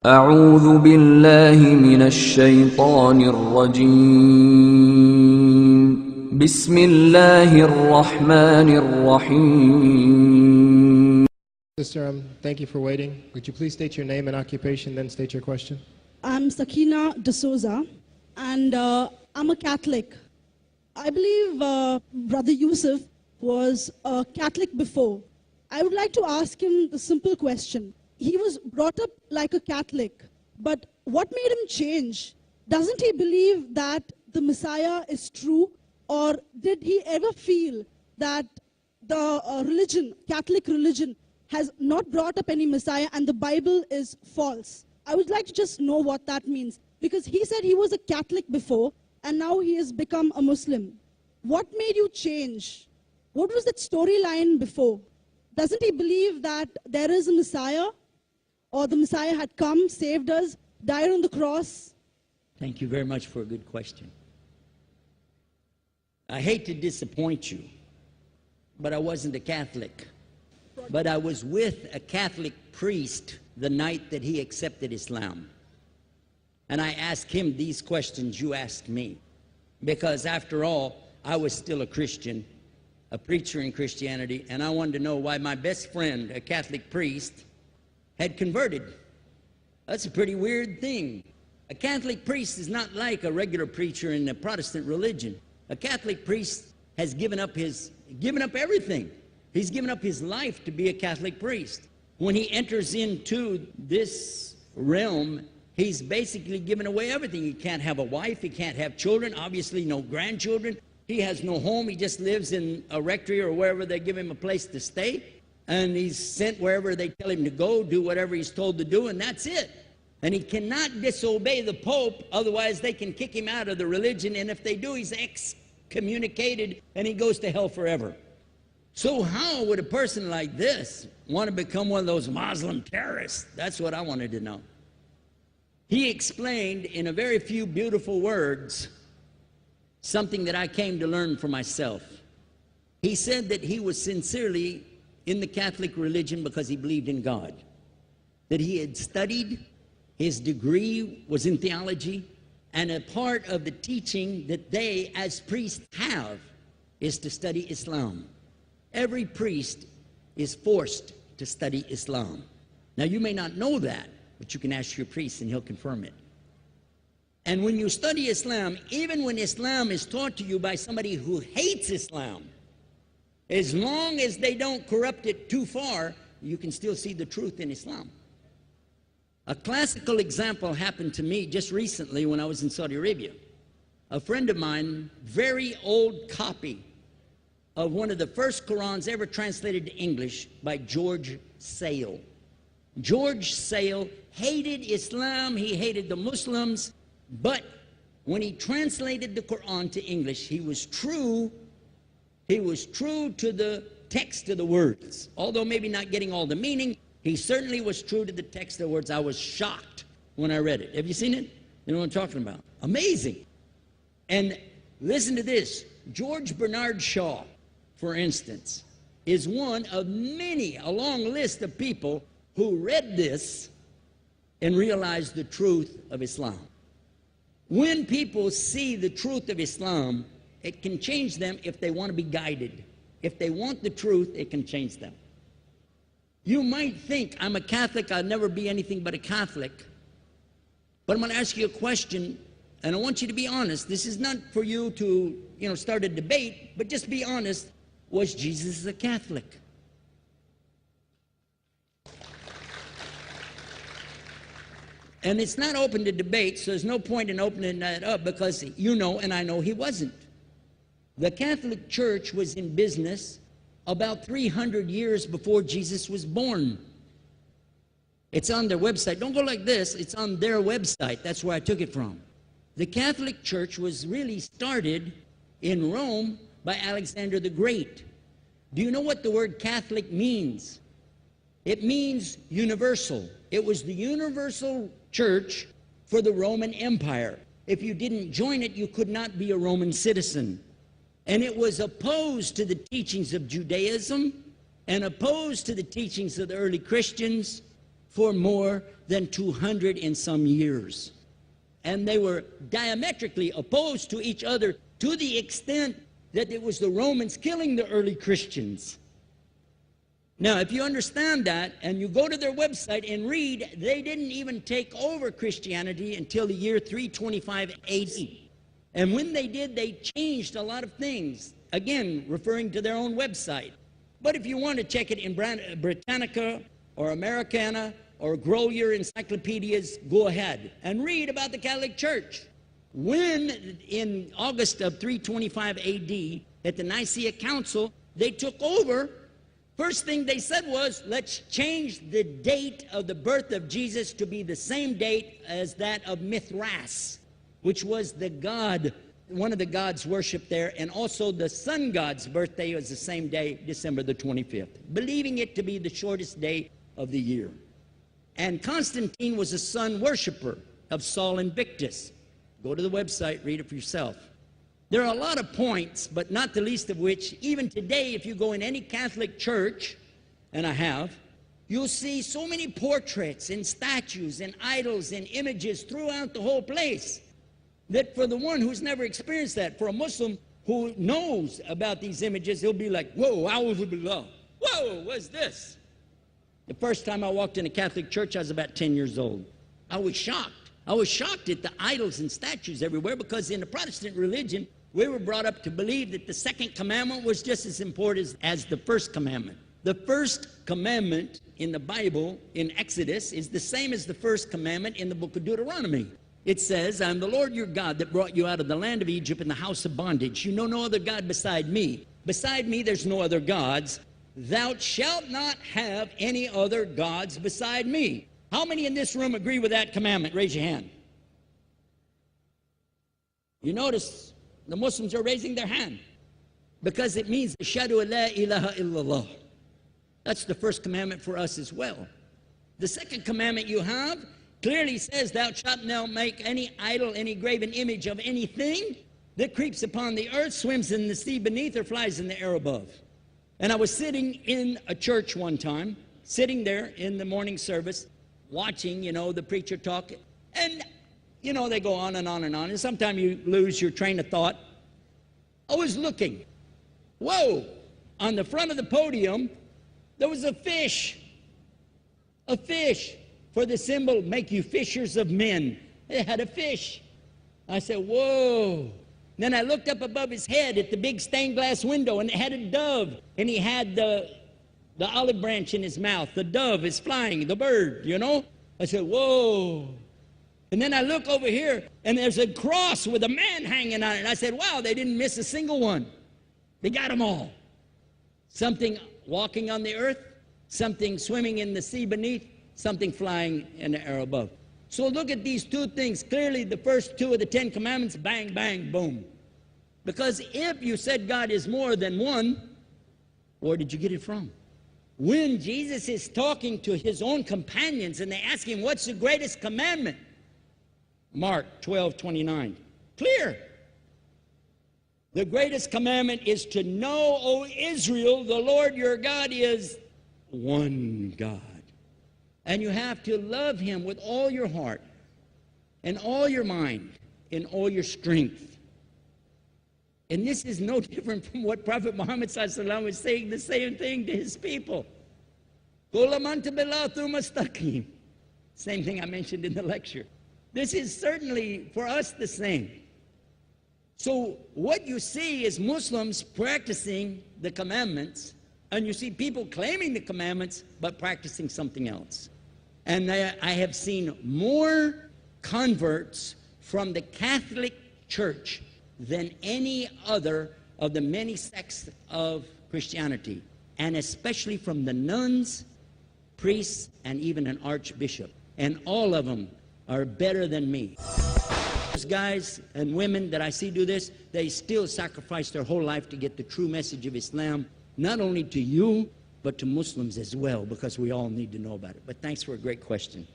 أعوذ بالله من الشيطان الرجيم بسم الله الرحمن الرحيم. Sister, thank you for waiting. Would you please state your name and occupation, then state your question? I'm Sakina D'Souza, and I'm a Catholic. I believe Brother Yusuf was a Catholic before. I would like to ask him the simple question. He was brought up like a Catholic, but what made him change? Doesn't he believe that the Messiah is true, or did he ever feel that the Catholic religion, has not brought up any Messiah and the Bible is false? I would like to just know what that means, because he said he was a Catholic before and now he has become a Muslim. What made you change? What was that storyline before? Doesn't he believe that there is a Messiah, or the Messiah had come, saved us, died on the cross? Thank you very much for a good question. I hate to disappoint you, but I wasn't a Catholic. But I was with a Catholic priest the night that he accepted Islam. And I asked him these questions you asked me. Because after all, I was still a Christian, a preacher in Christianity, and I wanted to know why my best friend, a Catholic priest, had converted. That's a pretty weird thing. A Catholic priest is not like a regular preacher in the Protestant religion. A Catholic priest has given up everything. He's given up his life to be a Catholic priest. When he enters into this realm, he's basically given away everything. He can't have a wife, he can't have children, obviously no grandchildren. He has no home, he just lives in a rectory or wherever they give him a place to stay. And he's sent wherever they tell him to go, do whatever he's told to do, and that's it. And he cannot disobey the Pope, otherwise they can kick him out of the religion, and if they do, he's excommunicated and he goes to hell forever. So how would a person like this want to become one of those Muslim terrorists? That's what I wanted to know. He explained in a very few beautiful words something that I came to learn for myself. He said that he was sincerely in the Catholic religion because he believed in God, that he had studied, his degree was in theology, and a part of the teaching that they as priests have is to study Islam. Every priest is forced to study Islam. Now you may not know that, but you can ask your priest and he'll confirm it. And when you study Islam, even when Islam is taught to you by somebody who hates Islam, as long as they don't corrupt it too far, you can still see the truth in Islam. A classical example happened to me just recently when I was in Saudi Arabia. A friend of mine, very old copy of one of the first Qurans ever translated to English by George Sale. George Sale hated Islam, he hated the Muslims, but when he translated the Quran to English, he was true to the text of the words. Although maybe not getting all the meaning, he certainly was true to the text of the words. I was shocked when I read it. Have you seen it? You know what I'm talking about? Amazing. And listen to this. George Bernard Shaw, for instance, is one of many, a long list of people who read this and realized the truth of Islam. When people see the truth of Islam, it can change them if they want to be guided. If they want the truth, it can change them. You might think, I'm a Catholic, I'll never be anything but a Catholic. But I'm going to ask you a question, and I want you to be honest. This is not for you to, start a debate, but just be honest. Was Jesus a Catholic? And it's not open to debate, so there's no point in opening that up, because you know and I know he wasn't. The Catholic Church was in business about 300 years before Jesus was born. It's on their website. Don't go like this. It's on their website. That's where I took it from. The Catholic Church was really started in Rome by Alexander the Great. Do you know what the word Catholic means? It means universal. It was the universal church for the Roman Empire. If you didn't join it, you could not be a Roman citizen. And it was opposed to the teachings of Judaism and opposed to the teachings of the early Christians for more than 200 and some years. And they were diametrically opposed to each other to the extent that it was the Romans killing the early Christians. Now, if you understand that and you go to their website and read, they didn't even take over Christianity until the year 325 AD. And when they did, they changed a lot of things, again, referring to their own website. But if you want to check it in Britannica or Americana or grow your encyclopedias, go ahead and read about the Catholic Church. When, in August of 325 AD, at the Nicaea Council, they took over, first thing they said was, let's change the date of the birth of Jesus to be the same date as that of Mithras, which was the god, one of the gods worshipped there, and also the sun god's birthday was the same day, December the 25th, believing it to be the shortest day of the year. And Constantine was a sun worshiper of Sol Invictus. Go to the website, read it for yourself. There are a lot of points, but not the least of which, even today, if you go in any Catholic church, and I have, you'll see so many portraits and statues and idols and images throughout the whole place that for the one who's never experienced that, for a Muslim who knows about these images, he'll be like, whoa, a'udhu billah. Whoa, what's this? The first time I walked in a Catholic church, I was about 10 years old. I was shocked. I was shocked at the idols and statues everywhere, because in the Protestant religion, we were brought up to believe that the second commandment was just as important as the first commandment. The first commandment in the Bible, in Exodus, is the same as the first commandment in the book of Deuteronomy. It says, I am the Lord your God that brought you out of the land of Egypt in the house of bondage. You know no other God beside me. Beside me there's no other gods. Thou shalt not have any other gods beside me. How many in this room agree with that commandment? Raise your hand. You notice the Muslims are raising their hand because it means Ashhadu la ilaha illallah. That's the first commandment for us as well. The second commandment you have clearly says, thou shalt not make any idol, any graven image of anything that creeps upon the earth, swims in the sea beneath, or flies in the air above. And I was sitting in a church one time, sitting there in the morning service, watching, the preacher talk, and, they go on and on and on, and sometimes you lose your train of thought. I was looking. Whoa! On the front of the podium, there was a fish. A fish. For the symbol, make you fishers of men. It had a fish. I said, whoa. Then I looked up above his head at the big stained glass window, and it had a dove, and he had the olive branch in his mouth. The dove is flying, the bird, I said, whoa. And then I look over here, and there's a cross with a man hanging on it. I said, wow, they didn't miss a single one. They got them all. Something walking on the earth, something swimming in the sea beneath, something flying in the air above. So look at these two things. Clearly, the first two of the 10 commandments, bang, bang, boom. Because if you said God is more than one, where did you get it from? When Jesus is talking to his own companions and they ask him, what's the greatest commandment? Mark 12:29. Clear. The greatest commandment is to know, O Israel, the Lord your God is one God. And you have to love him with all your heart and all your mind and all your strength. And this is no different from what Prophet Muhammad ﷺ was saying, the same thing to his people. Same thing I mentioned in the lecture. This is certainly for us the same. So what you see is Muslims practicing the commandments, and you see people claiming the commandments but practicing something else. And I have seen more converts from the Catholic Church than any other of the many sects of Christianity, and especially from the nuns, priests, and even an archbishop. And all of them are better than me. Those guys and women that I see do this, they still sacrifice their whole life to get the true message of Islam, not only to you, but to Muslims as well, because we all need to know about it. But thanks for a great question.